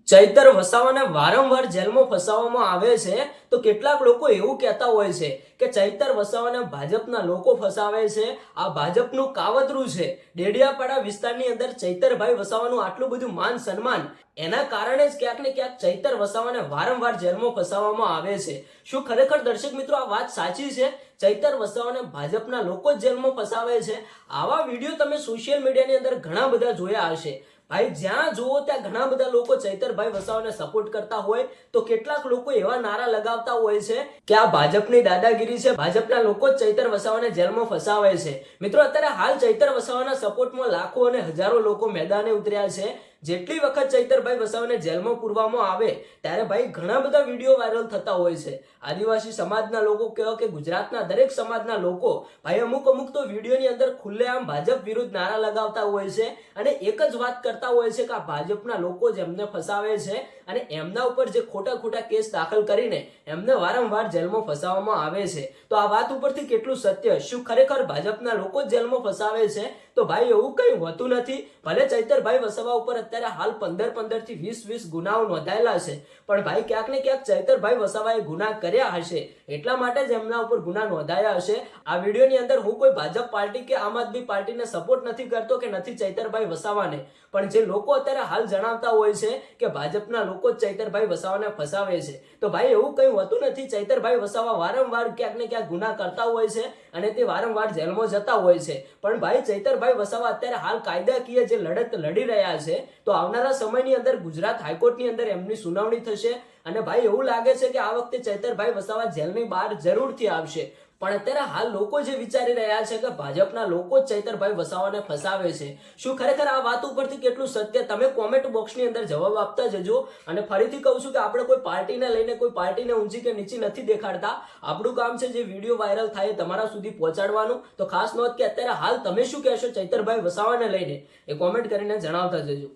ચૈતર વસાવાને વારંવાર જેલમાં ફસાવવામાં આવે છે તો કેટલાક લોકો એવું કહેતા હોય છે કે ચૈતર વસાવાને ભાજપના લોકો ફસાવે છે, આ ભાજપનું કાવતરું છે। ડેડિયાપાડા વિસ્તારની અંદર ચૈતરભાઈ વસાવાનું આટલું બધું માન સન્માન એના કારણે જ ક્યાંક ને ક્યાંક ચૈતર વસાવાને વારંવાર જેલમાં ફસાવવામાં આવે છે। શું ખરેખર દર્શક મિત્રો આ વાત સાચી છે? ચૈતર વસાવાને ભાજપના લોકો જ જેલમાં ફસાવે છે? આવા વિડીયો તમે સોશિયલ મીડિયાની અંદર ઘણા બધા જોયા હશે। ભાઈ જ્યાં જુઓ ત્યાં ઘણા બધા લોકો ચૈતરભાઈ વસાવાને સપોર્ટ કરતા હોય તો કેટલાક લોકો એવા નારા લગાવતા હોય છે કે આ ભાજપની દાદાગીરી છે, ભાજપના લોકો જ ચૈતર વસાવાને જેલમાં ફસાવે છે। મિત્રો અત્યારે હાલ ચૈતર વસાવાના સપોર્ટમાં લાખો અને હજારો લોકો મેદાને ઉતર્યા છે। જેટલી વખત ચૈતરભાઈ વસાવાને જેલમાં પૂરવામાં આવે ત્યારે ભાઈ ઘણા બધા વિડીયો વાયરલ થતા હોય છે। આદિવાસી સમાજના લોકો કહો કે ગુજરાતના દરેક સમાજના લોકો ભાઈ અમુક તો વિડીયોની અંદર ખુલ્લેઆમ ભાજપ વિરુદ્ધ નારા લગાવતા હોય છે અને એક જ વાત કરતા હોય છે કે આ ભાજપના લોકો જ એમને ફસાવે છે અને એમના ઉપર જે ખોટા કેસ દાખલ કરીને એમને વારંવાર જેલમાં ફસાવવામાં આવે છે। તો આ વાત ઉપરથી કેટલું સત્ય? શું ખરેખર ભાજપના લોકો જ જેલમાં ફસાવે છે? તો ભાઈ એવું કઈ હોતું નથી। ભલે ચૈતરભાઈ વસાવા ઉપર અત્યારે હાલ 15 થી 20 ગુનાઓ નોંધાયેલા છે પણ ભાઈ ક્યાંક ને ક્યાંક ચૈતરભાઈ વસાવાએ ગુના કર્યા હશે એટલા માટે જ એમના ઉપર ગુના નોંધાયા હશે। આ વિડીયોની અંદર હું કોઈ ભાજપ પાર્ટી કે આમ આદમી પાર્ટીને સપોર્ટ નથી કરતો કે નથી ચૈતરભાઈ વસાવાને, પણ જે લોકો અત્યારે હાલ જણાવતા હોય છે કે ભાજપના લોકો જ ચૈતરભાઈ વસાવાને ફસાવે છે તો ભાઈ એવું કઈ હોતું નથી। ચૈતરભાઈ વસાવા વારંવાર ક્યાંક ને ક્યાંક ગુના કરતા હોય છે અને તે વારંવાર જેલમાં જતા હોય છે પણ ભાઈ ચૈતરભાઈ વસાવા અત્યારે હાલ કાયદાકીય જે લડત લડી રહ્યા છે તો આવનારા સમયની અંદર ગુજરાત હાઈકોર્ટની અંદર એમની સુનાવણી થશે અને ભાઈ એવું લાગે છે કે આ વખતે ચૈતરભાઈ વસાવા જેલની બહાર જરૂરથી આવશે। પણ અત્યારે હાલ લોકો જે વિચારી રહ્યા છે કે ભાજપના લોકો જ ચૈતરભાઈ વસાવાને ફસાવે છે, શું ખરેખર આ વાત ઉપરથી કેટલું સત્ય? તમે કોમેન્ટ બોક્સની અંદર જવાબ આપતા જજો। અને ફરીથી કહું છું કે આપણે કોઈ પાર્ટીને લઈને કોઈ પાર્ટીને ઊંચી કે નીચી નથી દેખાડતા, આપણું કામ છે જે વિડીયો વાયરલ થાય તમારા સુધી પહોંચાડવાનું। તો ખાસ નોંધ કે અત્યારે હાલ તમે શું કહેશો ચૈતરભાઈ વસાવાને લઈને એ કોમેન્ટ કરીને જણાવતા જજો।